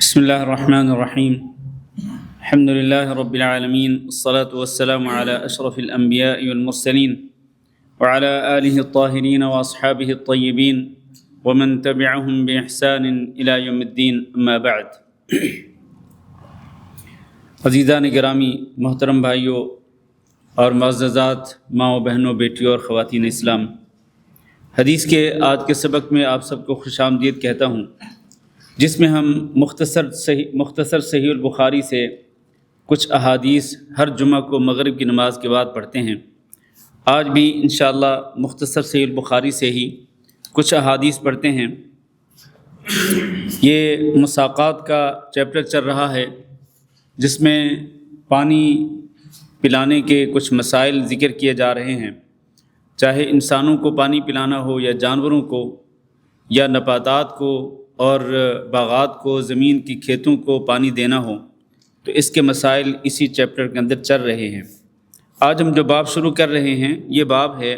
بسم الله الرحمن الرحيم. الحمد لله رب العالمين، والصلاة والسلام على أشرف الأنبياء والمرسلين وعلى آله الطاهرين وأصحابه الطيبين ومن تبعهم بإحسان إلى يوم الدين، أما بعد. عزیزان گرامی، محترم بھائیوں اور معززات ماؤں بہنوں، بیٹیوں اور خواتین اسلام، حدیث کے آج کے سبق میں آپ سب کو خوش آمدید کہتا ہوں، جس میں ہم مختصر صحیح البخاری سے کچھ احادیث ہر جمعہ کو مغرب کی نماز کے بعد پڑھتے ہیں۔ آج بھی انشاءاللہ مختصر صحیح البخاری سے ہی کچھ احادیث پڑھتے ہیں۔ یہ مساقات کا چیپٹر چل رہا ہے، جس میں پانی پلانے کے کچھ مسائل ذکر کیے جا رہے ہیں، چاہے انسانوں کو پانی پلانا ہو یا جانوروں کو یا نباتات کو اور باغات کو، زمین کی کھیتوں کو پانی دینا ہو، تو اس کے مسائل اسی چیپٹر کے اندر چل رہے ہیں۔ آج ہم جو باب شروع کر رہے ہیں، یہ باب ہے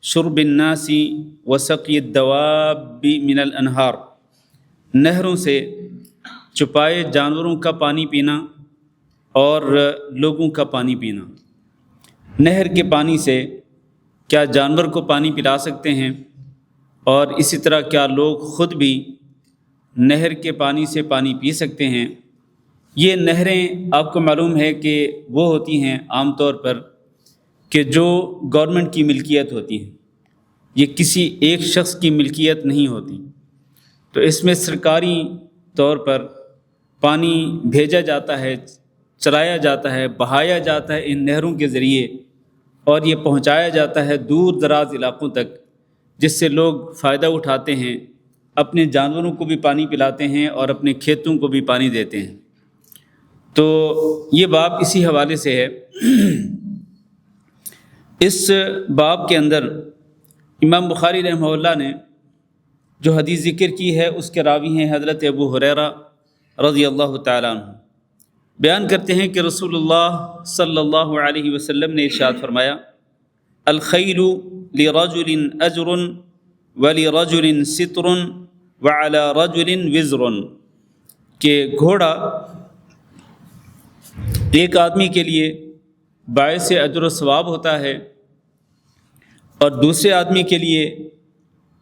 شرب الناس وسقی الدواب من الانہار، نہروں سے چھپائے جانوروں کا پانی پینا اور لوگوں کا پانی پینا۔ نہر کے پانی سے کیا جانور کو پانی پلا سکتے ہیں، اور اسی طرح کیا لوگ خود بھی نہر کے پانی سے پانی پی سکتے ہیں؟ یہ نہریں آپ کو معلوم ہے کہ وہ ہوتی ہیں عام طور پر کہ جو گورنمنٹ کی ملکیت ہوتی ہیں، یہ کسی ایک شخص کی ملکیت نہیں ہوتی، تو اس میں سرکاری طور پر پانی بھیجا جاتا ہے، چلایا جاتا ہے، بہایا جاتا ہے ان نہروں کے ذریعے، اور یہ پہنچایا جاتا ہے دور دراز علاقوں تک، جس سے لوگ فائدہ اٹھاتے ہیں، اپنے جانوروں کو بھی پانی پلاتے ہیں اور اپنے کھیتوں کو بھی پانی دیتے ہیں۔ تو یہ باب اسی حوالے سے ہے۔ اس باب کے اندر امام بخاری رحمہ اللہ نے جو حدیث ذکر کی ہے، اس کے راوی ہیں حضرت ابو ہریرہ رضی اللہ تعالیٰ عنہ۔ بیان کرتے ہیں کہ رسول اللہ صلی اللہ علیہ وسلم نے ارشاد فرمایا، الخیل لرجل اجر ولرجل ستر وعلی رجل وزر، کہ گھوڑا ایک آدمی کے لیے باعث اجر و ثواب ہوتا ہے، اور دوسرے آدمی کے لیے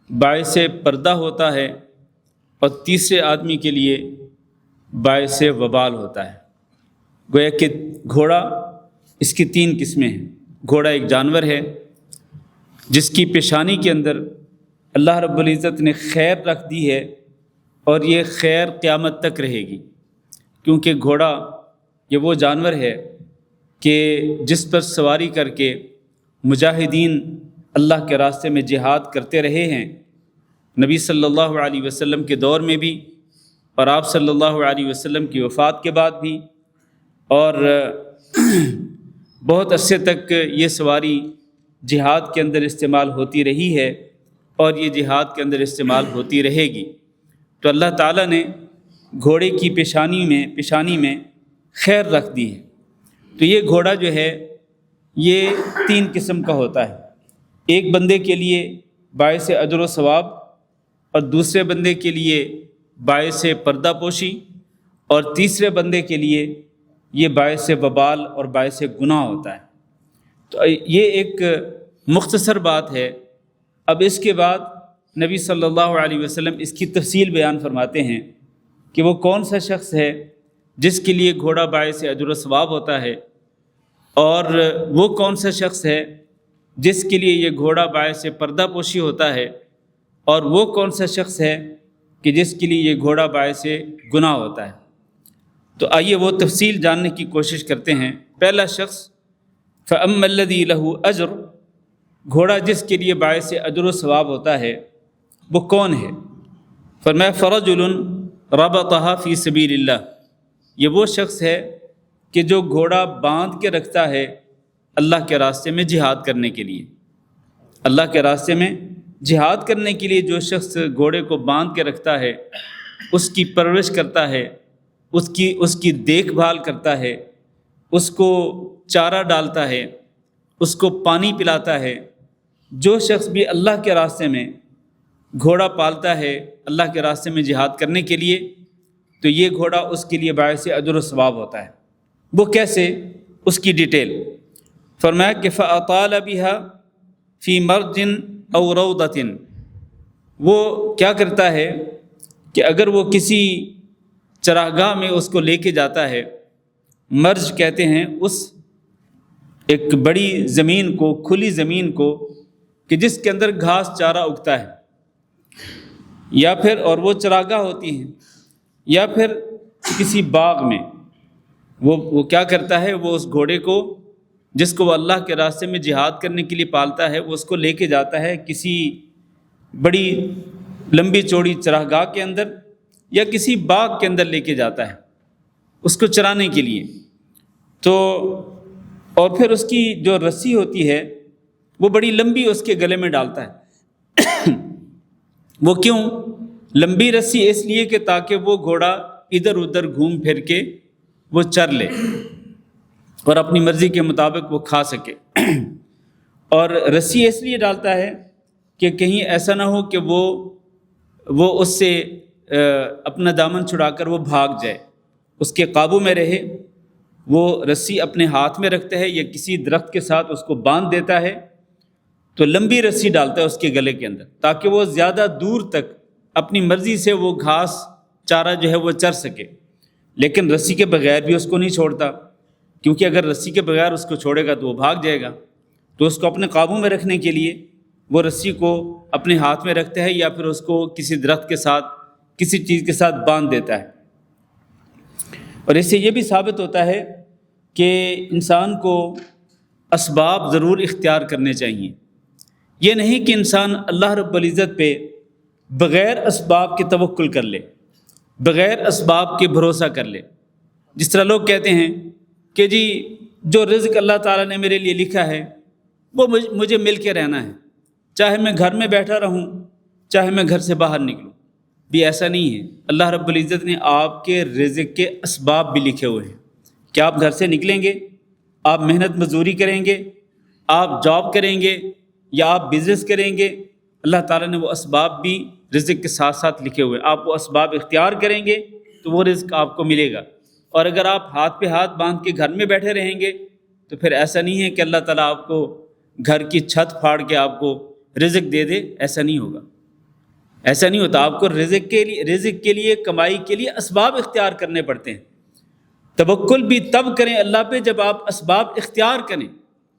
باعث پردہ ہوتا ہے، اور تیسرے آدمی کے لیے باعث وبال ہوتا ہے۔ گویا کہ گھوڑا، اس کی 3 قسمیں ہیں۔ گھوڑا ایک جانور ہے جس کی پیشانی کے اندر اللہ رب العزت نے خیر رکھ دی ہے، اور یہ خیر قیامت تک رہے گی، کیونکہ گھوڑا یہ وہ جانور ہے کہ جس پر سواری کر کے مجاہدین اللہ کے راستے میں جہاد کرتے رہے ہیں، نبی صلی اللہ علیہ وسلم کے دور میں بھی، اور آپ صلی اللہ علیہ وسلم کی وفات کے بعد بھی، اور بہت عرصے تک یہ سواری جہاد کے اندر استعمال ہوتی رہی ہے، اور یہ جہاد کے اندر استعمال ہوتی رہے گی۔ تو اللہ تعالیٰ نے گھوڑے کی پیشانی میں خیر رکھ دی ہے۔ تو یہ گھوڑا جو ہے یہ 3 قسم کا ہوتا ہے، ایک بندے کے لیے باعث اجر و ثواب، اور دوسرے بندے کے لیے باعث پردہ پوشی، اور تیسرے بندے کے لیے یہ باعث وبال اور باعث گناہ ہوتا ہے۔ تو یہ ایک مختصر بات ہے۔ اب اس کے بعد نبی صلی اللہ علیہ وسلم اس کی تفصیل بیان فرماتے ہیں کہ وہ کون سا شخص ہے جس کے لیے گھوڑا باعث اجر و ثواب ہوتا ہے، اور وہ کون سا شخص ہے جس کے لیے یہ گھوڑا باعث پردہ پوشی ہوتا ہے، اور وہ کون سا شخص ہے کہ جس کے لیے یہ گھوڑا باعث گناہ ہوتا ہے۔ تو آئیے وہ تفصیل جاننے کی کوشش کرتے ہیں۔ پہلا شخص فَأَمَّا الَّذِي لَهُ أَجْرٌ، گھوڑا جس کے لیے باعث اجر و ثواب ہوتا ہے، وہ کون ہے؟ فرمایا فَرَجُلٌ رَبَطَهَا فِي سَبِيلِ اللَّهِ، یہ وہ شخص ہے کہ جو گھوڑا باندھ کے رکھتا ہے اللہ کے راستے میں جہاد کرنے کے لیے۔ اللہ کے راستے میں جہاد کرنے کے لیے جو شخص گھوڑے کو باندھ کے رکھتا ہے، اس کی پرورش کرتا ہے، اس کی دیکھ بھال کرتا ہے، اس کو چارہ ڈالتا ہے، اس کو پانی پلاتا ہے۔ جو شخص بھی اللہ کے راستے میں گھوڑا پالتا ہے اللہ کے راستے میں جہاد کرنے کے لیے، تو یہ گھوڑا اس کے لیے باعث اجر و ثواب ہوتا ہے۔ وہ کیسے؟ اس کی ڈیٹیل فرمایا کہ فَأَطَالَ بِهَا فِي مَرْجٍ أَوْ رَوْضَةٍ، وہ کیا کرتا ہے کہ اگر وہ کسی چراگاہ میں اس کو لے کے جاتا ہے، مرج کہتے ہیں اس ایک بڑی زمین کو، کھلی زمین کو کہ جس کے اندر گھاس چارہ اگتا ہے، یا پھر اور وہ چراگاہ ہوتی ہیں، یا پھر کسی باغ میں وہ کیا کرتا ہے، وہ اس گھوڑے کو جس کو وہ اللہ کے راستے میں جہاد کرنے کے لیے پالتا ہے، وہ اس کو لے کے جاتا ہے کسی بڑی لمبی چوڑی چراگاہ کے اندر یا کسی باغ کے اندر لے کے جاتا ہے اس کو چرانے کے لیے۔ تو اور پھر اس کی جو رسی ہوتی ہے وہ بڑی لمبی اس کے گلے میں ڈالتا ہے۔ وہ کیوں لمبی رسی؟ اس لیے کہ تاکہ وہ گھوڑا ادھر ادھر گھوم پھر کے وہ چر لے اور اپنی مرضی کے مطابق وہ کھا سکے۔ اور رسی اس لیے ڈالتا ہے کہ کہیں ایسا نہ ہو کہ وہ اس سے اپنا دامن چھڑا کر وہ بھاگ جائے، اس کے قابو میں رہے۔ وہ رسی اپنے ہاتھ میں رکھتا ہے یا کسی درخت کے ساتھ اس کو باندھ دیتا ہے، تو لمبی رسی ڈالتا ہے اس کے گلے کے اندر تاکہ وہ زیادہ دور تک اپنی مرضی سے وہ گھاس چارہ جو ہے وہ چر سکے۔ لیکن رسی کے بغیر بھی اس کو نہیں چھوڑتا، کیونکہ اگر رسی کے بغیر اس کو چھوڑے گا تو وہ بھاگ جائے گا۔ تو اس کو اپنے قابو میں رکھنے کے لیے وہ رسی کو اپنے ہاتھ میں رکھتا ہے یا پھر اس کو کسی درخت کے ساتھ کسی چیز کے ساتھ باندھ دیتا ہے۔ اور اس سے یہ بھی ثابت ہوتا ہے کہ انسان کو اسباب ضرور اختیار کرنے چاہیے۔ یہ نہیں کہ انسان اللہ رب العزت پہ بغیر اسباب کے توکل کر لے، بغیر اسباب کے بھروسہ کر لے۔ جس طرح لوگ کہتے ہیں کہ جی جو رزق اللہ تعالیٰ نے میرے لیے لکھا ہے وہ مجھے مل کے رہنا ہے، چاہے میں گھر میں بیٹھا رہوں چاہے میں گھر سے باہر نکلوں۔ بھی ایسا نہیں ہے، اللہ رب العزت نے آپ کے رزق کے اسباب بھی لکھے ہوئے ہیں کہ آپ گھر سے نکلیں گے، آپ محنت مزدوری کریں گے، آپ جاب کریں گے یا آپ بزنس کریں گے، اللہ تعالیٰ نے وہ اسباب بھی رزق کے ساتھ ساتھ لکھے ہوئے۔ آپ وہ اسباب اختیار کریں گے تو وہ رزق آپ کو ملے گا۔ اور اگر آپ ہاتھ پہ ہاتھ باندھ کے گھر میں بیٹھے رہیں گے تو پھر ایسا نہیں ہے کہ اللہ تعالیٰ آپ کو گھر کی چھت پھاڑ کے آپ کو رزق دے دے، ایسا نہیں ہوگا، ایسا نہیں ہوتا۔ آپ کو رزق کے لیے کمائی کے لیے اسباب اختیار کرنے پڑتے ہیں۔ توکل بھی تب کریں اللہ پہ جب آپ اسباب اختیار کریں،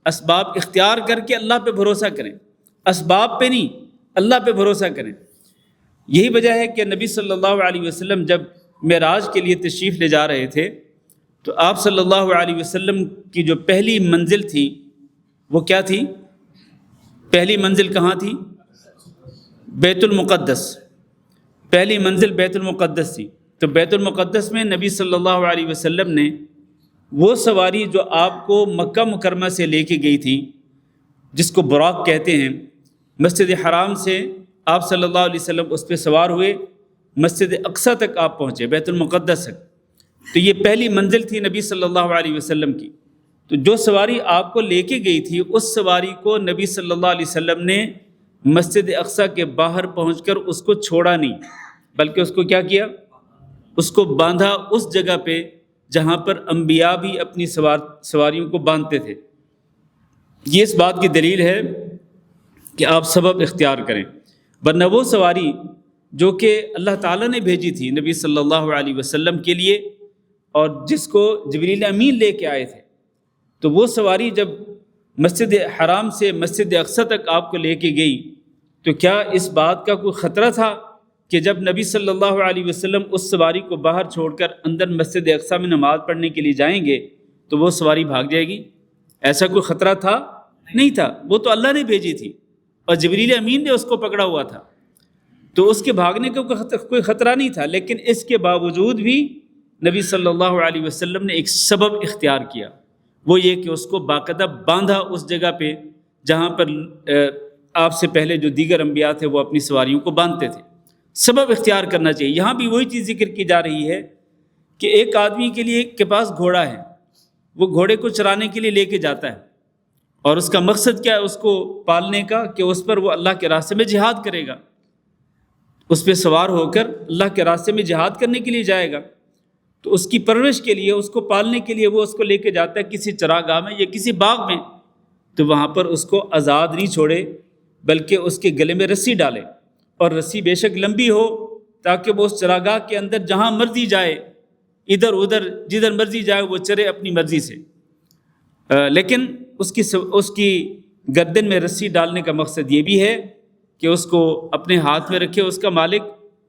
اسباب اختیار کر کے اللہ پہ بھروسہ کریں، اسباب پہ نہیں، اللہ پہ بھروسہ کریں۔ یہی وجہ ہے کہ نبی صلی اللہ علیہ وسلم جب معراج کے لیے تشریف لے جا رہے تھے تو آپ صلی اللہ علیہ وسلم کی جو پہلی منزل تھی وہ کیا تھی؟ پہلی منزل کہاں تھی؟ بیت المقدس۔ پہلی منزل بیت المقدس تھی۔ تو بیت المقدس میں نبی صلی اللہ علیہ وسلم نے وہ سواری جو آپ کو مکہ مکرمہ سے لے کے گئی تھی، جس کو براق کہتے ہیں، مسجد حرام سے آپ صلی اللہ علیہ وسلم اس پہ سوار ہوئے، مسجد اقصیٰ تک آپ پہنچے، بیت المقدس تک۔ تو یہ پہلی منزل تھی نبی صلی اللہ علیہ وسلم کی۔ تو جو سواری آپ کو لے کے گئی تھی اس سواری کو نبی صلی اللہ علیہ وسلم نے مسجد اقصیٰ کے باہر پہنچ کر اس کو چھوڑا نہیں، بلکہ اس کو کیا کیا؟ اس کو باندھا اس جگہ پہ جہاں پر انبیاء بھی اپنی سواریوں کو باندھتے تھے۔ یہ اس بات کی دلیل ہے کہ آپ سبب اختیار کریں، ورنہ وہ سواری جو کہ اللہ تعالیٰ نے بھیجی تھی نبی صلی اللہ علیہ وسلم کے لیے اور جس کو جبریل امین لے کے آئے تھے، تو وہ سواری جب مسجد حرام سے مسجد اقصیٰ تک آپ کو لے کے گئی تو کیا اس بات کا کوئی خطرہ تھا کہ جب نبی صلی اللہ علیہ وسلم اس سواری کو باہر چھوڑ کر اندر مسجد اقصیٰ میں نماز پڑھنے کے لیے جائیں گے تو وہ سواری بھاگ جائے گی؟ ایسا کوئی خطرہ تھا؟ نہیں تھا، وہ تو اللہ نے بھیجی تھی اور جبریل امین نے اس کو پکڑا ہوا تھا، تو اس کے بھاگنے کا کوئی خطرہ نہیں تھا۔ لیکن اس کے باوجود بھی نبی صلی اللہ علیہ وسلم نے ایک سبب اختیار کیا، وہ یہ کہ اس کو باقاعدہ باندھا اس جگہ پہ جہاں پر آپ سے پہلے جو دیگر انبیاء تھے وہ اپنی سواریوں کو باندھتے تھے۔ سبب اختیار کرنا چاہیے۔ یہاں بھی وہی چیز ذکر کی جا رہی ہے کہ ایک آدمی کے پاس گھوڑا ہے، وہ گھوڑے کو چرانے کے لیے لے کے جاتا ہے اور اس کا مقصد کیا ہے؟ اس کو پالنے کا، کہ اس پر وہ اللہ کے راستے میں جہاد کرے گا، اس پہ سوار ہو کر اللہ کے راستے میں جہاد کرنے کے لیے جائے گا۔ تو اس کی پرورش کے لیے، اس کو پالنے کے لیے وہ اس کو لے کے جاتا ہے کسی چراگاہ میں یا کسی باغ میں، تو وہاں پر اس کو آزاد نہیں چھوڑے بلکہ اس کے گلے میں رسی ڈالے، اور رسی بے شک لمبی ہو تاکہ وہ اس چراگاہ کے اندر جہاں مرضی جائے، ادھر ادھر جدھر مرضی جائے وہ چرے اپنی مرضی سے۔ لیکن اس کی گردن میں رسی ڈالنے کا مقصد یہ بھی ہے کہ اس کو اپنے ہاتھ میں رکھے اس کا مالک،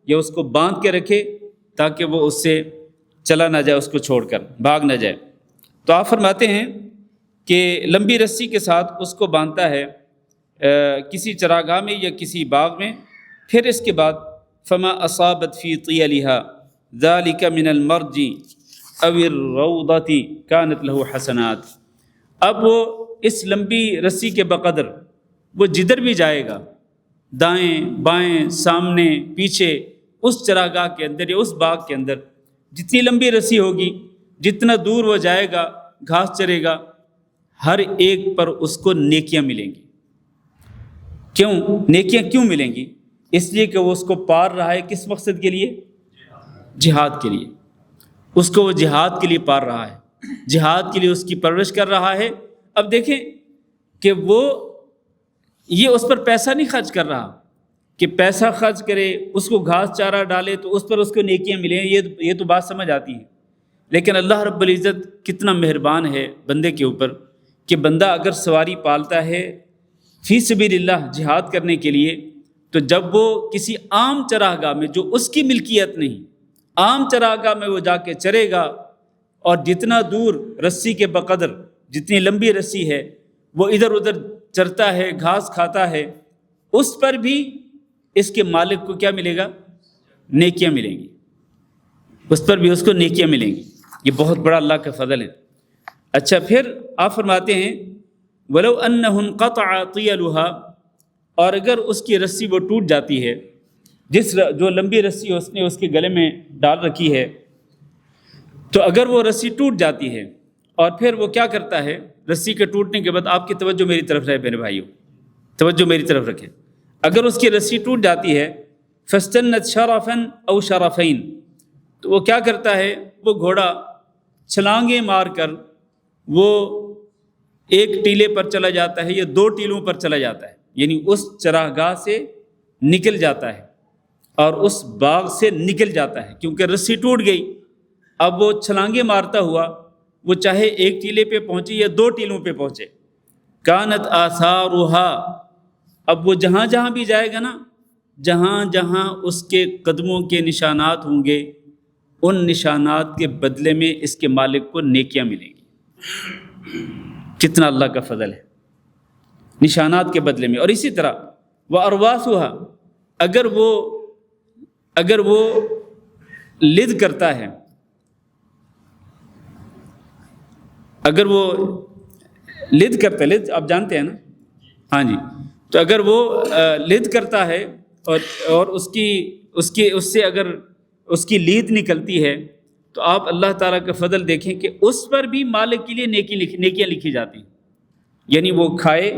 یا اس کو باندھ کے رکھے تاکہ وہ اس سے چلا نہ جائے، اس کو چھوڑ کر بھاگ نہ جائے۔ تو آپ فرماتے ہیں کہ لمبی رسی کے ساتھ اس کو باندھتا ہے کسی چراگاہ میں یا کسی باغ میں۔ پھر اس کے بعد فما اصابت فی طیلها ذلك من المرج او الروضۃ كانت له حسنات۔ اب وہ اس لمبی رسی کے بقدر وہ جدھر بھی جائے گا، دائیں بائیں سامنے پیچھے، اس چراگاہ کے اندر یا اس باغ کے اندر جتنی لمبی رسی ہوگی، جتنا دور وہ جائے گا گھاس چرے گا، ہر ایک پر اس کو نیکیاں ملیں گی۔ کیوں نیکیاں کیوں ملیں گی؟ اس لیے کہ وہ اس کو پار رہا ہے کس مقصد کے لیے؟ جہاد کے لیے۔ اس کو وہ جہاد کے لیے پار رہا ہے، جہاد کے لیے اس کی پرورش کر رہا ہے۔ اب دیکھیں کہ وہ یہ اس پر پیسہ نہیں خرچ کر رہا کہ پیسہ خرچ کرے، اس کو گھاس چارہ ڈالے تو اس پر اس کو نیکیاں ملیں، یہ تو بات سمجھ آتی ہے۔ لیکن اللہ رب العزت کتنا مہربان ہے بندے کے اوپر کہ بندہ اگر سواری پالتا ہے فی سبیل اللہ جہاد کرنے کے لیے، تو جب وہ کسی عام چراگاہ میں جو اس کی ملکیت نہیں، عام چراگاہ میں وہ جا کے چرے گا، اور جتنا دور رسی کے بقدر، جتنی لمبی رسی ہے، وہ ادھر ادھر چرتا ہے، گھاس کھاتا ہے، اس پر بھی اس کے مالک کو کیا ملے گا؟ نیکیاں ملیں گی، اس پر بھی اس کو نیکیاں ملیں گی۔ یہ بہت بڑا اللہ کا فضل ہے۔ اچھا، پھر آپ فرماتے ہیں وَلَوْ أَنَّهُ انْقَطَعَ طِيَلُهَا، اور اگر اس کی رسی وہ ٹوٹ جاتی ہے، جو لمبی رسی اس نے اس کے گلے میں ڈال رکھی ہے، تو اگر وہ رسی ٹوٹ جاتی ہے، اور پھر وہ کیا کرتا ہے رسی کے ٹوٹنے کے بعد، آپ کی توجہ میری طرف رہے میرے بھائیوں، توجہ میری طرف رکھیں، اگر اس کی رسی ٹوٹ جاتی ہے فَاسْتَنَّتْ شَرَفًا أَوْ شَرَفَيْن، تو وہ کیا کرتا ہے، وہ گھوڑا چھلانگیں مار کر وہ ایک ٹیلے پر چلا جاتا ہے یا دو ٹیلوں پر چلا جاتا ہے، یعنی اس چراگاہ سے نکل جاتا ہے اور اس باغ سے نکل جاتا ہے، کیونکہ رسی ٹوٹ گئی۔ اب وہ چھلانگیں مارتا ہوا وہ چاہے ایک ٹیلے پہ پہنچے یا دو ٹیلوں پہ پہنچے، کانت آثارها، اب وہ جہاں جہاں بھی جائے گا نا، جہاں جہاں اس کے قدموں کے نشانات ہوں گے، ان نشانات کے بدلے میں اس کے مالک کو نیکیاں ملیں گی۔ کتنا اللہ کا فضل ہے، نشانات کے بدلے میں۔ اور اسی طرح وَأَرْوَاثُهَا، اگر وہ لد کرتا ہے، اگر وہ لد کرتا ہے، لد آپ جانتے ہیں نا، ہاں جی، تو اگر وہ لد کرتا ہے اور اس سے اگر اس کی لید نکلتی ہے، تو آپ اللہ تعالیٰ کا فضل دیکھیں کہ اس پر بھی مالک کے لیے نیکیاں لکھی جاتی ہیں، یعنی وہ کھائے،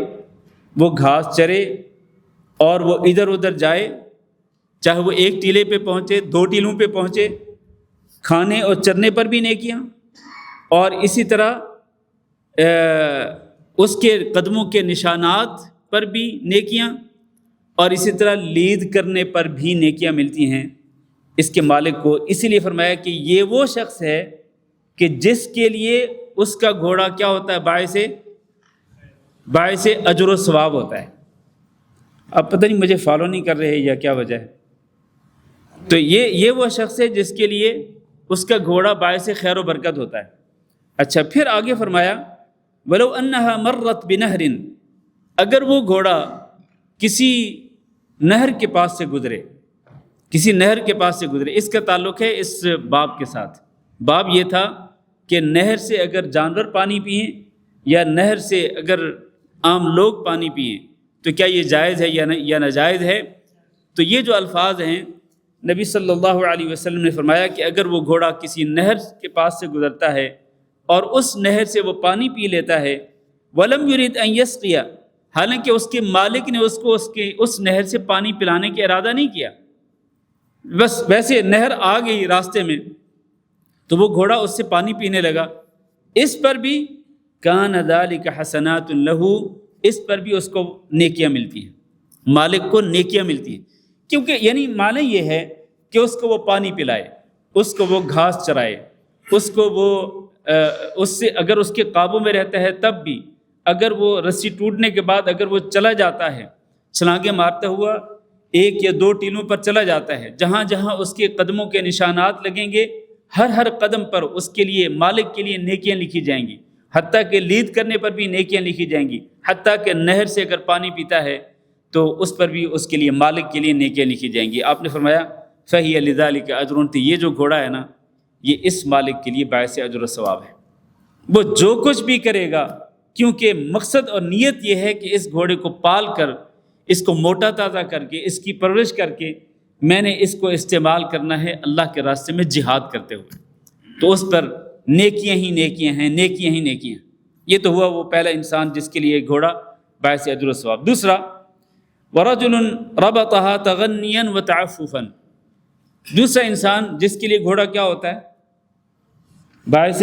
وہ گھاس چرے، اور وہ ادھر ادھر جائے، چاہے وہ ایک ٹیلے پہ پہنچے، دو ٹیلوں پہ پہنچے، کھانے اور چرنے پر بھی نیکیاں، اور اسی طرح اس کے قدموں کے نشانات پر بھی نیکیاں، اور اسی طرح لید کرنے پر بھی نیکیاں ملتی ہیں اس کے مالک کو۔ اسی لیے فرمایا کہ یہ وہ شخص ہے کہ جس کے لیے اس کا گھوڑا کیا ہوتا ہے، باعث اجر و ثواب ہوتا ہے۔ اب پتہ نہیں مجھے فالو نہیں کر رہے یا کیا وجہ ہے۔ تو یہ وہ شخص ہے جس کے لیے اس کا گھوڑا باعث خیر و برکت ہوتا ہے۔ اچھا، پھر آگے فرمایا وَلَوْ أَنَّهَا مَرَّتْ بِنَهْرٍ، اگر وہ گھوڑا کسی نہر کے پاس سے گزرے، کسی نہر کے پاس سے گزرے، اس کا تعلق ہے اس باب کے ساتھ۔ باب یہ تھا کہ نہر سے اگر جانور پانی پئیں یا نہر سے اگر عام لوگ پانی پئیں تو کیا یہ جائز ہے یا ناجائز ہے۔ تو یہ جو الفاظ ہیں، نبی صلی اللہ علیہ وسلم نے فرمایا کہ اگر وہ گھوڑا کسی نہر کے پاس سے گزرتا ہے اور اس نہر سے وہ پانی پی لیتا ہے، وَلَمْ يُرِدْ أَنْ يَسْقِيَ، حالانکہ اس کے مالک نے اس کو اس نہر سے پانی پلانے کا ارادہ نہیں کیا، بس ویسے نہر آ گئی راستے میں، تو وہ گھوڑا اس سے پانی پینے لگا، اس پر بھی کان ذالک حسنات لہ، اس پر بھی اس کو نیکیاں ملتی ہیں، مالک کو نیکیاں ملتی ہیں، کیونکہ یعنی معنی یہ ہے کہ اس کو وہ پانی پلائے، اس کو وہ گھاس چرائے، اس کو وہ اس سے اگر اس کے قابو میں رہتا ہے تب بھی، اگر وہ رسی ٹوٹنے کے بعد اگر وہ چلا جاتا ہے چھلانگیں مارتا ہوا 1 یا 2 ٹیلوں پر چلا جاتا ہے، جہاں جہاں اس کے قدموں کے نشانات لگیں گے ہر قدم پر اس کے لیے مالک کے لیے نیکیاں لکھی جائیں گی، حتیٰ کہ لید کرنے پر بھی نیکیاں لکھی جائیں گی، حتیٰ کہ نہر سے اگر پانی پیتا ہے تو اس پر بھی اس کے لیے مالک کے لیے نیکیاں لکھی جائیں گی۔ آپ نے فرمایا فَهِيَ لِذَلِكَ أَجْرٌ، تو یہ جو گھوڑا ہے نا یہ اس مالک کے لیے باعث اجر و ثواب ہے، وہ جو کچھ بھی کرے گا، کیونکہ مقصد اور نیت یہ ہے کہ اس گھوڑے کو پال کر، اس کو موٹا تازہ کر کے، اس کی پرورش کر کے میں نے اس کو استعمال کرنا ہے اللہ کے راستے میں جہاد کرتے ہوئے، تو اس پر نیکیاں ہی نیکیاں ہیں، نیکیاں ہی نیکیاں ہیں۔ یہ تو ہوا وہ پہلا انسان جس کے لیے گھوڑا باعث اجر و ثواب۔ دوسرا وَرَجُلٌ رَبَطَهَا تَغَنِّيًا وَتَعَفُّفًا، دوسرا انسان جس کے لیے گھوڑا کیا ہوتا ہے؟ باعث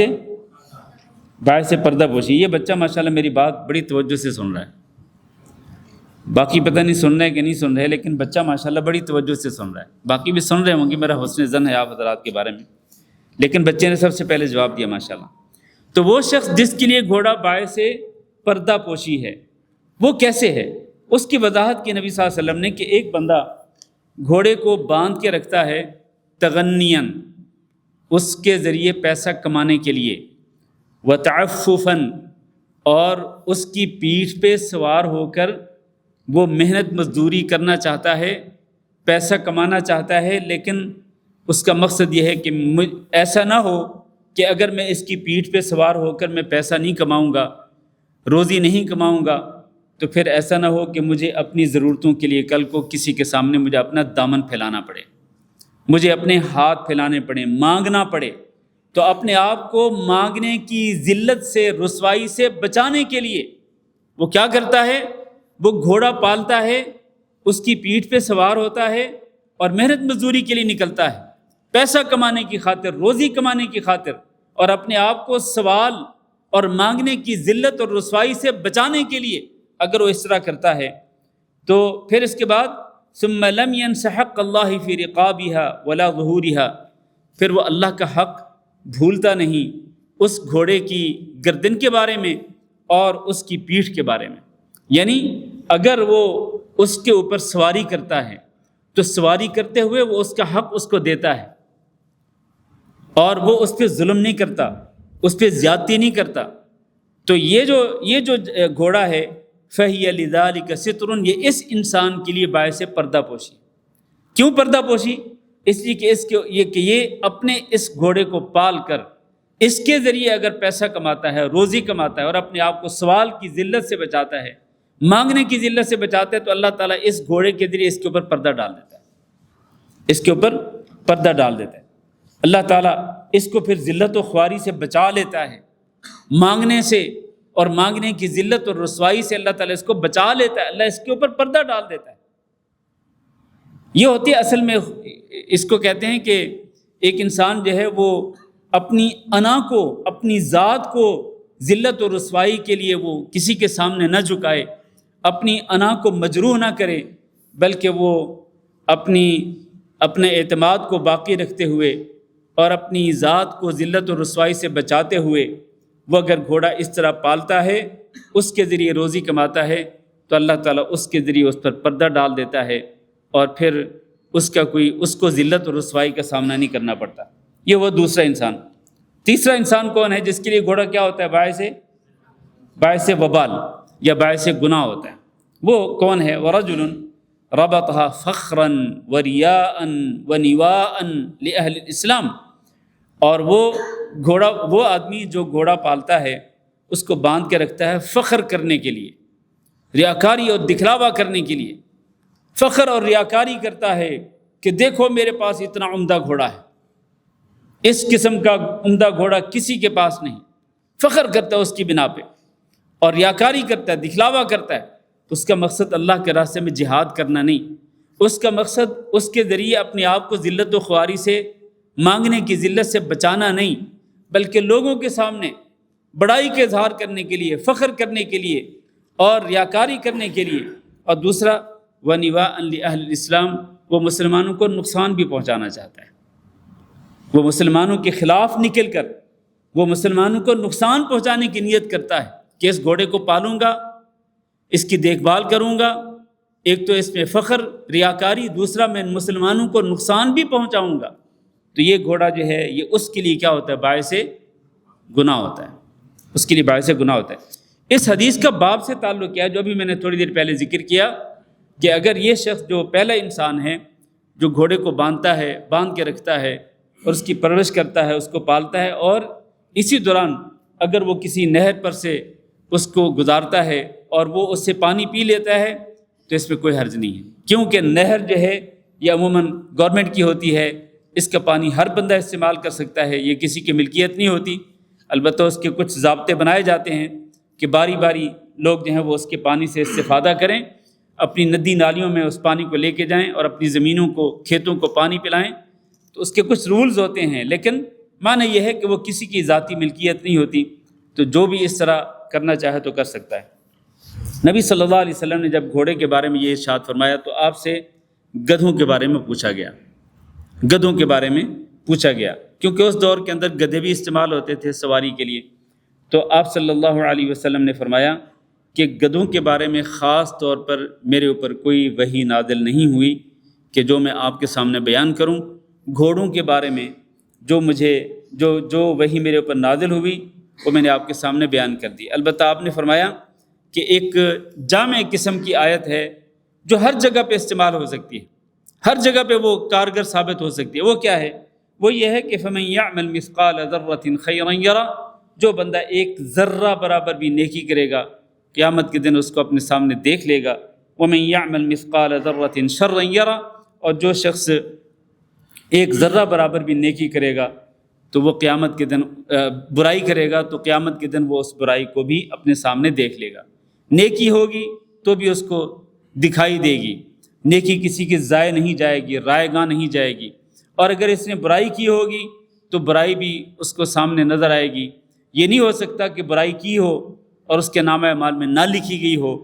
پردہ پوشی۔ یہ بچہ ماشاءاللہ میری بات بڑی توجہ سے سن رہا ہے، باقی پتہ نہیں سن رہے کہ نہیں سن رہے، لیکن بچہ ماشاءاللہ بڑی توجہ سے سن رہا ہے، باقی بھی سن رہے ہوں گے، میرا حسن ظن ہے آپ حضرات کے بارے میں، لیکن بچے نے سب سے پہلے جواب دیا ماشاءاللہ۔ تو وہ شخص جس کے لیے گھوڑا باعث پردہ پوشی ہے وہ کیسے ہے؟ اس کی وضاحت کی نبی صلی اللہ علیہ وسلم نے کہ ایک بندہ گھوڑے کو باندھ کے رکھتا ہے تغنیاً، اس کے ذریعے پیسہ کمانے کے لیے، وتعففاً، اور اس کی پیٹھ پہ سوار ہو کر وہ محنت مزدوری کرنا چاہتا ہے، پیسہ کمانا چاہتا ہے، لیکن اس کا مقصد یہ ہے کہ ایسا نہ ہو کہ اگر میں اس کی پیٹھ پہ سوار ہو کر میں پیسہ نہیں کماؤں گا، روزی نہیں کماؤں گا، تو پھر ایسا نہ ہو کہ مجھے اپنی ضرورتوں کے لیے کل کو کسی کے سامنے مجھے اپنا دامن پھیلانا پڑے، مجھے اپنے ہاتھ پھیلانے پڑے، مانگنا پڑے۔ تو اپنے آپ کو مانگنے کی ذلت سے، رسوائی سے بچانے کے لیے وہ کیا کرتا ہے؟ وہ گھوڑا پالتا ہے، اس کی پیٹھ پہ سوار ہوتا ہے اور محنت مزدوری کے لیے نکلتا ہے، پیسہ کمانے کی خاطر، روزی کمانے کی خاطر، اور اپنے آپ کو سوال اور مانگنے کی ذلت اور رسوائی سے بچانے کے لیے اگر وہ اس طرح کرتا ہے تو پھر اس کے بعد ثم لم ينس حق اللہ فی رقابها ولا ظہورها، پھر وہ اللہ کا حق بھولتا نہیں اس گھوڑے کی گردن کے بارے میں اور اس کی پیٹھ کے بارے میں، یعنی اگر وہ اس کے اوپر سواری کرتا ہے تو سواری کرتے ہوئے وہ اس کا حق اس کو دیتا ہے اور وہ اس پہ ظلم نہیں کرتا، اس پہ زیادتی نہیں کرتا۔ تو یہ جو گھوڑا ہے فَهِيَ لِذَلِكَ سِتْرٌ، یہ اس انسان کے لیے باعث پردہ پوشی۔ کیوں پردہ پوشی؟ اس لیے کہ یہ اپنے اس گھوڑے کو پال کر اس کے ذریعے اگر پیسہ کماتا ہے، روزی کماتا ہے اور اپنے آپ کو سوال کی ذلت سے بچاتا ہے، مانگنے کی ذلت سے بچاتا ہے، تو اللہ تعالیٰ اس گھوڑے کے ذریعے اس کے اوپر پردہ ڈال دیتا ہے، اس کے اوپر پردہ ڈال دیتا ہے۔ اللہ تعالیٰ اس کو پھر ذلت و خواری سے بچا لیتا ہے، مانگنے سے اور مانگنے کی ذلت اور رسوائی سے اللہ تعالیٰ اس کو بچا لیتا ہے، اللہ اس کے اوپر پردہ ڈال دیتا ہے۔ یہ ہوتی ہے اصل میں، اس کو کہتے ہیں کہ ایک انسان جو ہے وہ اپنی انا کو، اپنی ذات کو ذلت و رسوائی کے لیے وہ کسی کے سامنے نہ جھکائے، اپنی انا کو مجروح نہ کرے، بلکہ وہ اپنے اعتماد کو باقی رکھتے ہوئے اور اپنی ذات کو ذلت و رسوائی سے بچاتے ہوئے وہ اگر گھوڑا اس طرح پالتا ہے، اس کے ذریعے روزی کماتا ہے، تو اللہ تعالیٰ اس کے ذریعے اس پر پردہ ڈال دیتا ہے اور پھر اس کو ذلت اور رسوائی کا سامنا نہیں کرنا پڑتا۔ یہ وہ دوسرا انسان۔ تیسرا انسان کون ہے جس کے لیے گھوڑا کیا ہوتا ہے؟ باعث وبال یا باعث گناہ ہوتا ہے۔ وہ کون ہے؟ وَرَجُلٌ رَبَطَهَا فَخْرًا وَرِيَاءً وَنِوَاءً لِأَهْلِ الْإِسْلَامِ، اور وہ آدمی جو گھوڑا پالتا ہے اس کو باندھ کے رکھتا ہے فخر کرنے کے لیے، ریاکاری اور دکھلاوا کرنے کے لیے، فخر اور ریاکاری کرتا ہے کہ دیکھو میرے پاس اتنا عمدہ گھوڑا ہے، اس قسم کا عمدہ گھوڑا کسی کے پاس نہیں، فخر کرتا ہے اس کی بنا پہ اور ریاکاری کرتا ہے، دکھلاوا کرتا ہے۔ اس کا مقصد اللہ کے راستے میں جہاد کرنا نہیں، اس کا مقصد اس کے ذریعے اپنے آپ کو ذلت و خواری سے مانگنے کی ذلت سے بچانا نہیں، بلکہ لوگوں کے سامنے بڑائی کے اظہار کرنے کے لیے، فخر کرنے کے لیے اور ریاکاری کرنے کے لیے۔ اور دوسرا وَنِوَاءً لِأَهْلِ الْإِسْلَامِ، وہ مسلمانوں کو نقصان بھی پہنچانا چاہتا ہے، وہ مسلمانوں کے خلاف نکل کر وہ مسلمانوں کو نقصان پہنچانے کی نیت کرتا ہے کہ اس گھوڑے کو پالوں گا، اس کی دیکھ بھال کروں گا، ایک تو اس میں فخر ریاکاری، دوسرا میں مسلمانوں کو نقصان بھی پہنچاؤں گا، تو یہ گھوڑا جو ہے یہ اس کے لیے کیا ہوتا ہے؟ باعث گناہ ہوتا ہے، اس کے لیے باعث گناہ ہوتا ہے۔ اس حدیث کا باب سے تعلق کیا ہے جو بھی میں نے تھوڑی دیر پہلے ذکر کیا، کہ اگر یہ شخص جو پہلا انسان ہے جو گھوڑے کو باندھتا ہے، باندھ کے رکھتا ہے اور اس کی پرورش کرتا ہے، اس کو پالتا ہے، اور اسی دوران اگر وہ کسی نہر پر سے اس کو گزارتا ہے اور وہ اس سے پانی پی لیتا ہے تو اس میں کوئی حرج نہیں ہے، کیونکہ نہر جو ہے یہ عموماً گورنمنٹ کی ہوتی ہے، اس کا پانی ہر بندہ استعمال کر سکتا ہے، یہ کسی کی ملکیت نہیں ہوتی۔ البتہ اس کے کچھ ضابطے بنائے جاتے ہیں کہ باری باری لوگ جو ہیں وہ اس کے پانی سے استفادہ کریں، اپنی ندی نالیوں میں اس پانی کو لے کے جائیں اور اپنی زمینوں کو، کھیتوں کو پانی پلائیں، تو اس کے کچھ رولز ہوتے ہیں، لیکن معنی یہ ہے کہ وہ کسی کی ذاتی ملکیت نہیں ہوتی، تو جو بھی اس طرح کرنا چاہے تو کر سکتا ہے۔ نبی صلی اللہ علیہ وسلم نے جب گھوڑے کے بارے میں یہ ارشاد فرمایا تو آپ سے گدھوں کے بارے میں پوچھا گیا، گدھوں کے بارے میں پوچھا گیا، کیونکہ اس دور کے اندر گدھے بھی استعمال ہوتے تھے سواری کے لیے۔ تو آپ صلی اللہ علیہ وسلم نے فرمایا کہ گدھوں کے بارے میں خاص طور پر میرے اوپر کوئی وحی نازل نہیں ہوئی کہ جو میں آپ کے سامنے بیان کروں، گھوڑوں کے بارے میں جو وحی میرے اوپر نازل ہوئی وہ میں نے آپ کے سامنے بیان کر دی۔ البتہ آپ نے فرمایا کہ ایک جامع قسم کی آیت ہے جو ہر جگہ پہ استعمال ہو سکتی ہے، ہر جگہ پہ وہ کارگر ثابت ہو سکتی ہے۔ وہ کیا ہے؟ وہ یہ ہے کہ فَمَن يَعْمَلْ مِثْقَالَ ذَرَّةٍ خَيْرًا يَرَهُ، جو بندہ ایک ذرہ برابر بھی نیکی کرے گا قیامت کے دن اس کو اپنے سامنے دیکھ لے گا۔ وَمَن يَعْمَلْ مِثْقَالَ ذَرَّةٍ شَرًّا يَرَهُ، اور جو شخص ایک ذرہ برابر بھی نیکی کرے گا تو وہ قیامت کے دن برائی کرے گا تو قیامت کے دن وہ اس برائی کو بھی اپنے سامنے دیکھ لے گا۔ نیکی ہوگی تو بھی اس کو دکھائی دے گی، نیکی کسی کی ضائع نہیں جائے گی، رائے گاہ نہیں جائے گی، اور اگر اس نے برائی کی ہوگی تو برائی بھی اس کو سامنے نظر آئے گی۔ یہ نہیں ہو سکتا کہ برائی کی ہو اور اس کے نامہ اعمال میں نہ لکھی گئی ہو،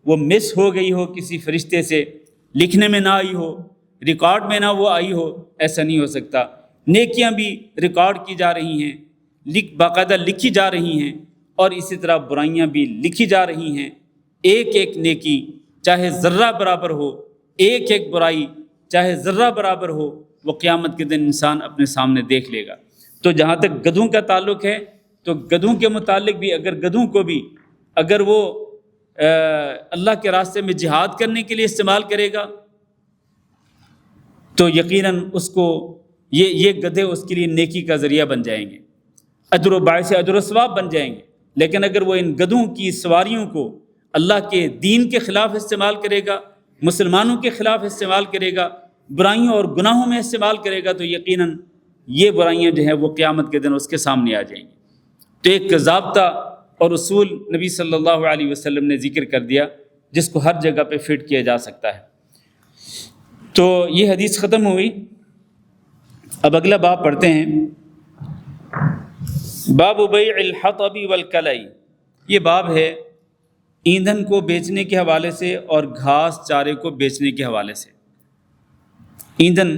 وہ مس ہو گئی ہو کسی فرشتے سے، لکھنے میں نہ آئی ہو، ریکارڈ میں نہ وہ آئی ہو، ایسا نہیں ہو سکتا۔ نیکیاں بھی ریکارڈ کی جا رہی ہیں، باقاعدہ لکھی جا رہی ہیں، اور اسی طرح برائیاں بھی لکھی جا رہی ہیں۔ ایک ایک نیکی چاہے ذرہ برابر ہو، ایک ایک برائی چاہے ذرہ برابر ہو، وہ قیامت کے دن انسان اپنے سامنے دیکھ لے گا۔ تو جہاں تک گدھوں کا تعلق ہے تو گدھوں کے متعلق بھی اگر گدھوں کو بھی اگر وہ اللہ کے راستے میں جہاد کرنے کے لیے استعمال کرے گا تو یقیناً اس کو یہ گدھے اس کے لیے نیکی کا ذریعہ بن جائیں گے، اجر و باعث اجر و ثواب بن جائیں گے۔ لیکن اگر وہ ان گدھوں کی سواریوں کو اللہ کے دین کے خلاف استعمال کرے گا، مسلمانوں کے خلاف استعمال کرے گا، برائیوں اور گناہوں میں استعمال کرے گا، تو یقیناً یہ برائیاں جو ہیں وہ قیامت کے دن اس کے سامنے آ جائیں گی۔ تو ایک ضابطہ اور اصول نبی صلی اللہ علیہ وسلم نے ذکر کر دیا جس کو ہر جگہ پہ فٹ کیا جا سکتا ہے۔ تو یہ حدیث ختم ہوئی، اب اگلا باب پڑھتے ہیں۔ باب بیع الحطب والکلئی، یہ باب ہے ایندھن کو بیچنے کے حوالے سے اور گھاس چارے کو بیچنے کے حوالے سے۔ ایندھن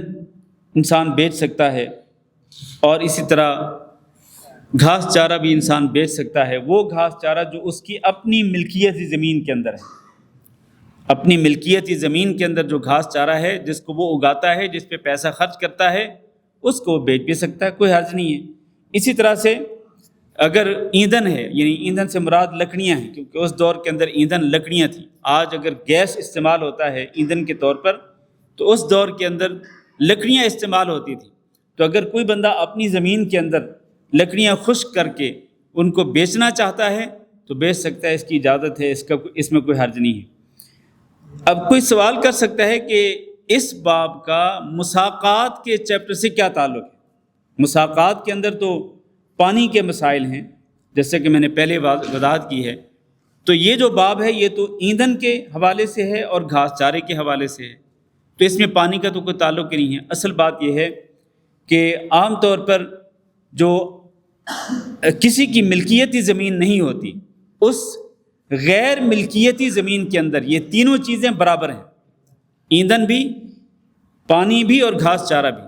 انسان بیچ سکتا ہے اور اسی طرح گھاس چارہ بھی انسان بیچ سکتا ہے، وہ گھاس چارہ جو اس کی اپنی ملکیتی زمین کے اندر ہے، اپنی ملکیتی زمین کے اندر جو گھاس چارہ ہے جس کو وہ اگاتا ہے، جس پہ پیسہ خرچ کرتا ہے، اس کو بیچ بھی سکتا ہے، کوئی حرج نہیں ہے۔ اسی طرح سے اگر ایندھن ہے، یعنی ایندھن سے مراد لکڑیاں ہیں، کیونکہ اس دور کے اندر ایندھن لکڑیاں تھیں۔ آج اگر گیس استعمال ہوتا ہے ایندھن کے طور پر تو اس دور کے اندر لکڑیاں استعمال ہوتی تھیں۔ تو اگر کوئی بندہ اپنی زمین کے اندر لکڑیاں خشک کر کے ان کو بیچنا چاہتا ہے تو بیچ سکتا ہے، اس کی اجازت ہے، اس میں کوئی حرج نہیں ہے۔ اب کوئی سوال کر سکتا ہے کہ اس باب کا مساقات کے چیپٹر سے کیا تعلق ہے؟ مساقات کے اندر تو پانی کے مسائل ہیں، جیسے کہ میں نے پہلے وضاحت کی ہے۔ تو یہ جو باب ہے یہ تو ایندھن کے حوالے سے ہے اور گھاس چارے کے حوالے سے ہے، تو اس میں پانی کا تو کوئی تعلق ہی نہیں ہے۔ اصل بات یہ ہے کہ عام طور پر جو کسی کی ملکیتی زمین نہیں ہوتی، اس غیر ملکیتی زمین کے اندر یہ تینوں چیزیں برابر ہیں، ایندھن بھی، پانی بھی اور گھاس چارہ بھی۔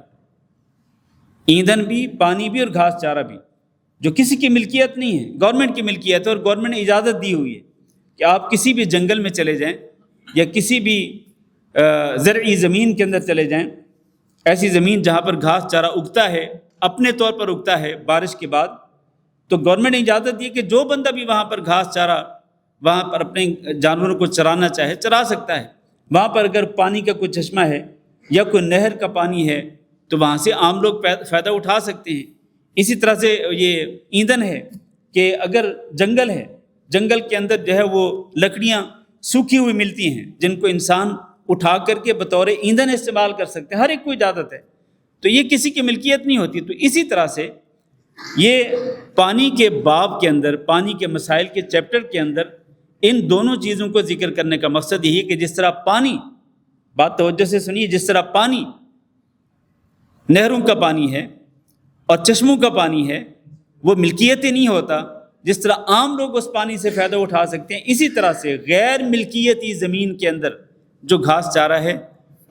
ایندھن بھی، پانی بھی اور گھاس چارہ بھی، جو کسی کی ملکیت نہیں ہے، گورنمنٹ کی ملکیت ہے، اور گورنمنٹ نے اجازت دی ہوئی ہے کہ آپ کسی بھی جنگل میں چلے جائیں یا کسی بھی زرعی زمین کے اندر چلے جائیں، ایسی زمین جہاں پر گھاس چارہ اگتا ہے، اپنے طور پر اگتا ہے بارش کے بعد، تو گورنمنٹ نے اجازت دی کہ جو بندہ بھی وہاں پر گھاس چارہ وہاں پر اپنے جانوروں کو چرانا چاہے چرا سکتا ہے۔ وہاں پر اگر پانی کا کوئی چشمہ ہے یا کوئی نہر کا پانی ہے تو وہاں سے عام لوگ فائدہ اٹھا سکتے ہیں۔ اسی طرح سے یہ ایندھن ہے کہ اگر جنگل ہے، جنگل کے اندر جو ہے وہ لکڑیاں سوکھی ہوئی ملتی ہیں جن کو انسان اٹھا کر کے بطور ایندھن استعمال کر سکتے ہیں، ہر ایک کو اجازت ہے، تو یہ کسی کی ملکیت نہیں ہوتی۔ تو اسی طرح سے یہ پانی کے باب کے اندر، پانی کے مسائل کے چیپٹر کے اندر ان دونوں چیزوں کو ذکر کرنے کا مقصد یہی ہے کہ جس طرح پانی، بات توجہ سے سنیے، جس طرح پانی نہروں کا پانی ہے اور چشموں کا پانی ہے، وہ ملکیتی نہیں ہوتا، جس طرح عام لوگ اس پانی سے فائدہ اٹھا سکتے ہیں، اسی طرح سے غیر ملکیتی زمین کے اندر جو گھاس چارہ ہے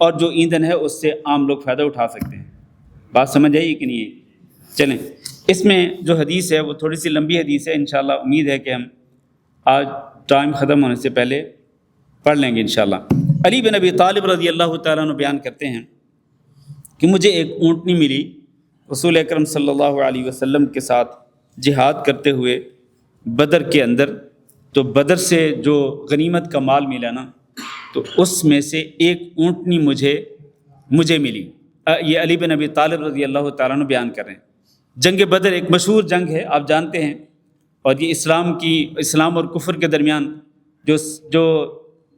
اور جو ایندھن ہے اس سے عام لوگ فائدہ اٹھا سکتے ہیں۔ بات سمجھ آئی کہ نہیں؟ چلیں، اس میں جو حدیث ہے وہ تھوڑی سی لمبی حدیث ہے، انشاءاللہ امید ہے کہ ہم آج ٹائم ختم ہونے سے پہلے پڑھ لیں گے انشاءاللہ۔ علی بن ابی طالب رضی اللہ تعالیٰ عنہ بیان کرتے ہیں کہ مجھے ایک اونٹنی ملی رسول اکرم صلی اللہ علیہ وسلم کے ساتھ جہاد کرتے ہوئے بدر کے اندر، تو بدر سے جو غنیمت کا مال ملا نا، تو اس میں سے ایک اونٹنی مجھے ملی۔ یہ علی بن ابی طالب رضی اللہ تعالیٰ عنہ بیان کر رہے ہیں۔ جنگ بدر ایک مشہور جنگ ہے، آپ جانتے ہیں، اور یہ اسلام اور کفر کے درمیان جو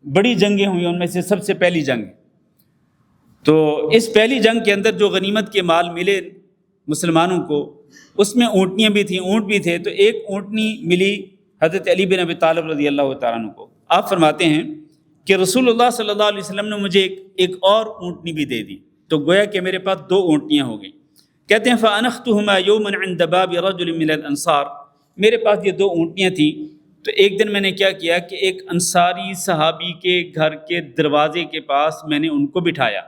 بڑی جنگیں ہوئی ان میں سے سب سے پہلی جنگ ہے۔ تو اس پہلی جنگ کے اندر جو غنیمت کے مال ملے مسلمانوں کو، اس میں اونٹنیاں بھی تھیں، اونٹ بھی تھے، تو ایک اونٹنی ملی حضرت علی بن ابی طالب رضی اللہ تعالیٰ عنہ کو۔ آپ فرماتے ہیں کہ رسول اللہ صلی اللہ علیہ وسلم نے مجھے ایک اور اونٹنی بھی دے دی، تو گویا کہ میرے پاس دو اونٹنیاں ہو گئیں۔ کہتے ہیں فَأَنَخْتُهُمَا يَوْمًا عِنْدَ بَابِ رَجُلٍ مِّنَ الْأَنصَارِ، میرے پاس یہ دو اونٹنیاں تھیں، تو ایک دن میں نے کیا کیا کہ ایک انصاری صحابی کے گھر کے دروازے کے پاس میں نے ان کو بٹھایا۔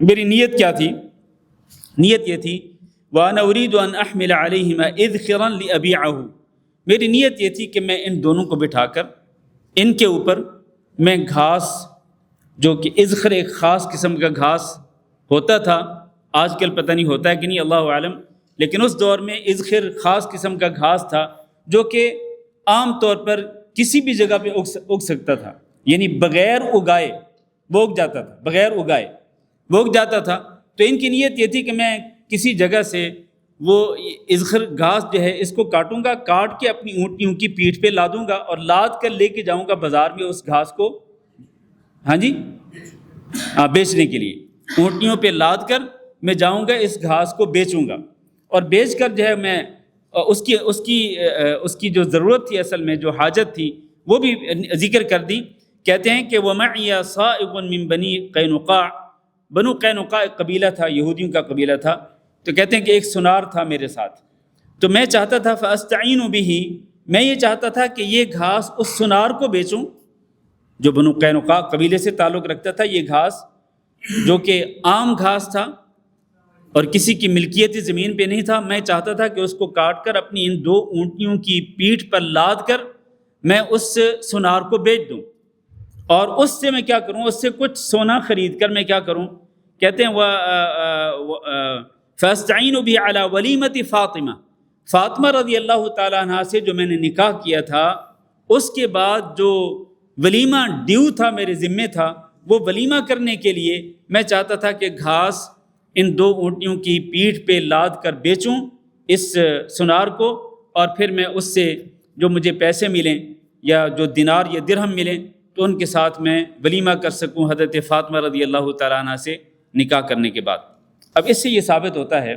میری نیت کیا تھی؟ نیت یہ تھی وَأَنَا أُرِيدُ أَنْ أَحْمِلَ عَلَيْهِمَا إِذْخِرًا لِأَبِيعَهُ، میری نیت یہ تھی کہ میں ان دونوں کو بٹھا کر ان کے اوپر میں گھاس، جو کہ اذخر ایک خاص قسم کا گھاس ہوتا تھا، آج کل پتہ نہیں ہوتا ہے کہ نہیں، اللہ عالم، لیکن اس دور میں اذخر خاص قسم کا گھاس تھا جو کہ عام طور پر کسی بھی جگہ پہ اگ سکتا تھا، یعنی بغیر اگائے وہ اگ جاتا تھا، بغیر اگائے وہ اگ جاتا تھا۔ تو ان کی نیت یہ تھی کہ میں کسی جگہ سے وہ اذخر گھاس جو ہے اس کو کاٹوں گا، کاٹ کے اپنی اونٹنیوں کی پیٹھ پہ لادوں گا اور لاد کر لے کے جاؤں گا بازار میں اس گھاس کو، ہاں جی، بیچنے کے لیے۔ اونٹنیوں پہ لاد کر میں جاؤں گا، اس گھاس کو بیچوں گا، اور بیچ کر جو ہے میں اس کی جو ضرورت تھی، اصل میں جو حاجت تھی وہ بھی ذکر کر دی۔ کہتے ہیں کہ وَمَعِيَ صَائِغٌ مِّن بَنِي قَيْنُقَاع، بنو قینقاع ایک قبیلہ تھا، یہودیوں کا قبیلہ تھا، تو کہتے ہیں کہ ایک سنار تھا میرے ساتھ، تو میں چاہتا تھا فَأَسْتَعِينُ بِهِ، میں یہ چاہتا تھا کہ یہ گھاس اس سنار کو بیچوں جو بنو قینقاع قبیلے سے تعلق رکھتا تھا۔ یہ گھاس جو کہ عام گھاس تھا اور کسی کی ملکیتی زمین پہ نہیں تھا، میں چاہتا تھا کہ اس کو کاٹ کر اپنی ان دو اونٹنیوں کی پیٹھ پر لاد کر میں اس سنار کو بیچ دوں، اور اس سے میں کیا کروں، اس سے کچھ سونا خرید کر میں کیا کروں۔ کہتے ہیں فَأَسْتَعِينُ بِهِ عَلَى وَلِيمَةِ فاطمہ، فاطمہ رضی اللہ تعالیٰ عنہ سے جو میں نے نکاح کیا تھا، اس کے بعد جو ولیمہ ڈیو تھا میرے ذمے تھا، وہ ولیمہ کرنے کے لیے میں چاہتا تھا کہ گھاس ان دو اونٹنیوں کی پیٹھ پہ لاد کر بیچوں اس سنار کو، اور پھر میں اس سے جو مجھے پیسے ملیں یا جو دینار یا درہم ملیں تو ان کے ساتھ میں ولیمہ کر سکوں حضرت فاطمہ رضی اللہ تعالیٰ عنہ سے نکاح کرنے کے بعد۔ اب اس سے یہ ثابت ہوتا ہے،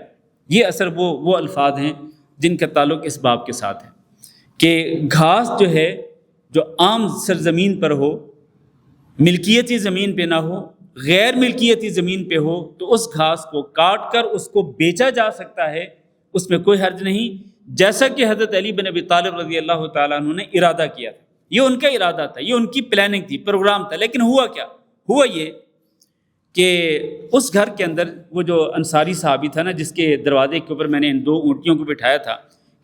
یہ اثر وہ الفاظ ہیں جن کا تعلق اس باب کے ساتھ ہے، کہ گھاس جو ہے جو عام سرزمین پر ہو، ملکیتی زمین پہ نہ ہو، غیر ملکیتی زمین پہ ہو تو اس گھاس کو کاٹ کر اس کو بیچا جا سکتا ہے، اس میں کوئی حرج نہیں، جیسا کہ حضرت علی بن ابی طالب رضی اللہ تعالیٰ عنہ نے ارادہ کیا تھا۔ یہ ان کا ارادہ تھا، یہ ان کی پلاننگ تھی، پروگرام تھا۔ لیکن ہوا کیا؟ ہوا یہ کہ اس گھر کے اندر وہ جو انصاری صحابی تھا نا، جس کے دروازے کے اوپر میں نے ان 2 اونٹیوں کو بٹھایا تھا،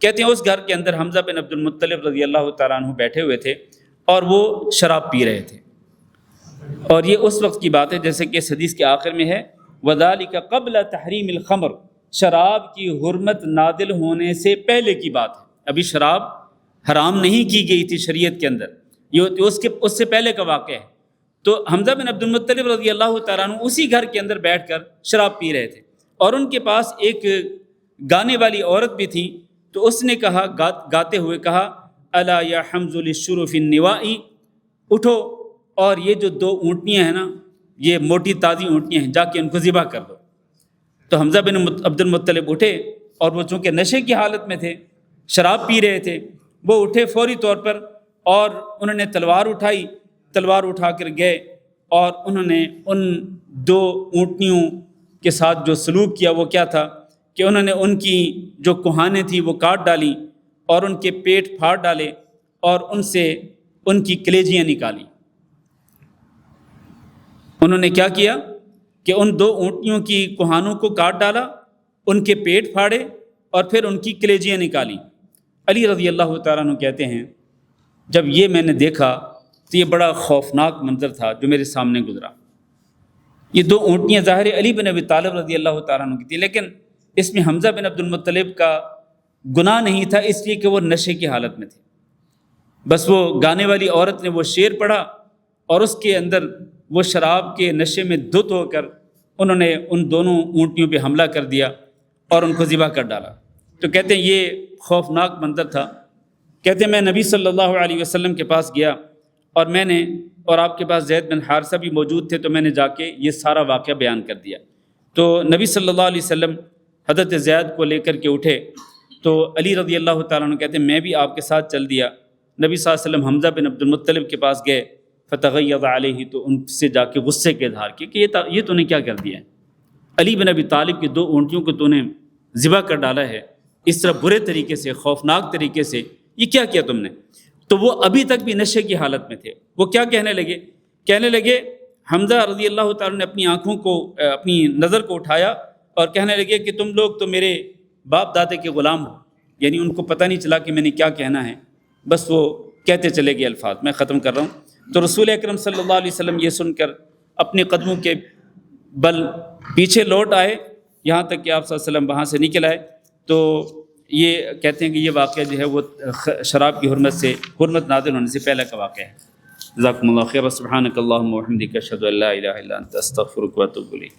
کہتے ہیں اس گھر کے اندر حمزہ بن عبد المطلب رضی اللہ تعالیٰ عنہ بیٹھے ہوئے تھے اور وہ شراب پی رہے تھے۔ اور یہ اس وقت کی بات ہے جیسے کہ اس حدیث کے آخر میں ہے وَذَلِكَ قَبْلَ تَحْرِيمِ الْخَمْرِ، شراب کی حرمت نادل ہونے سے پہلے کی بات ہے، ابھی شراب حرام نہیں کی گئی تھی شریعت کے اندر، یہ اس سے پہلے کا واقعہ ہے۔ تو حمزہ بن عبد المطلب رضی اللہ تعالیٰ عنہ اسی گھر کے اندر بیٹھ کر شراب پی رہے تھے، اور ان کے پاس ایک گانے والی عورت بھی تھی، تو اس نے کہا، گاتے ہوئے کہا الا یا حمز للشرف النوائی، اٹھو اور یہ جو 2 اونٹنیاں ہیں نا، یہ موٹی تازی اونٹنیاں ہیں، جا کے ان کو ذبح کر دو۔ تو حمزہ بن عبد المطلب اٹھے، اور وہ چونکہ نشے کی حالت میں تھے، شراب پی رہے تھے، وہ اٹھے فوری طور پر اور انہوں نے تلوار اٹھائی، تلوار اٹھا کر گئے اور انہوں نے ان 2 اونٹنیوں کے ساتھ جو سلوک کیا وہ کیا تھا کہ انہوں نے ان کی جو کوہانیں تھیں وہ کاٹ ڈالیں اور ان کے پیٹ پھاڑ ڈالے اور ان سے ان کی کلیجیاں نکالیں۔ انہوں نے کیا کیا کہ ان 2 اونٹنیوں کی کوہانوں کو کاٹ ڈالا، ان کے پیٹ پھاڑے اور پھر ان کی کلیجیاں نکالیں۔ علی رضی اللہ تعالیٰ عنہ کہتے ہیں جب یہ میں نے دیکھا تو یہ بڑا خوفناک منظر تھا جو میرے سامنے گزرا۔ یہ 2 اونٹنیاں ظاہر علی بن ابی طالب رضی اللہ تعالیٰ عنہ کی تھی، لیکن اس میں حمزہ بن عبد المطلب کا گناہ نہیں تھا، اس لیے کہ وہ نشے کی حالت میں تھے۔ بس وہ گانے والی عورت نے وہ شعر پڑھا اور اس کے اندر وہ شراب کے نشے میں دھت ہو کر انہوں نے ان دونوں اونٹنیوں پہ حملہ کر دیا اور ان کو ذبح کر ڈالا۔ تو کہتے ہیں یہ خوفناک منظر تھا۔ کہتے ہیں میں نبی صلی اللہ علیہ وسلم کے پاس گیا اور میں نے، اور آپ کے پاس زید بن حارثہ بھی موجود تھے، تو میں نے جا کے یہ سارا واقعہ بیان کر دیا۔ تو نبی صلی اللہ علیہ وسلم حضرت زید کو لے کر کے اٹھے، تو علی رضی اللہ تعالیٰ عنہ کہتے ہیں میں بھی آپ کے ساتھ چل دیا۔ نبی صلی اللہ علیہ وسلم حمزہ بن عبد المطلب کے پاس گئے، فتغیظ علیہ، تو ان سے جا کے غصے کے اظہار کیا کہ یہ تو نے کیا کر دیا ہے؟ علی بن ابی طالب کی 2 اونٹیوں کو تو نے ذبح کر ڈالا ہے، اس طرح برے طریقے سے، خوفناک طریقے سے، یہ کیا کیا تم نے؟ تو وہ ابھی تک بھی نشے کی حالت میں تھے۔ وہ کیا کہنے لگے حمزہ رضی اللہ تعالیٰ نے اپنی آنکھوں کو، اپنی نظر کو اٹھایا اور کہنے لگے کہ تم لوگ تو میرے باپ دادے کے غلام ہو، یعنی ان کو پتہ نہیں چلا کہ میں نے کیا کہنا ہے، بس وہ کہتے چلے گئے الفاظ۔ میں ختم کر رہا ہوں۔ تو رسول اکرم صلی اللہ علیہ وسلم یہ سن کر اپنے قدموں کے بل پیچھے لوٹ آئے، یہاں تک کہ آپ صلی اللہ علیہ وسلم وہاں سے نکل آئے۔ تو یہ کہتے ہیں کہ یہ واقعہ جو ہے وہ شراب کی حرمت نازل ہونے سے پہلے کا واقعہ ہے۔ جزاکم اللہ خیر، سبحانک اللہم و بحمدک، اشہد ان لا الہ الا انت، استغفرک و اتوب الیک۔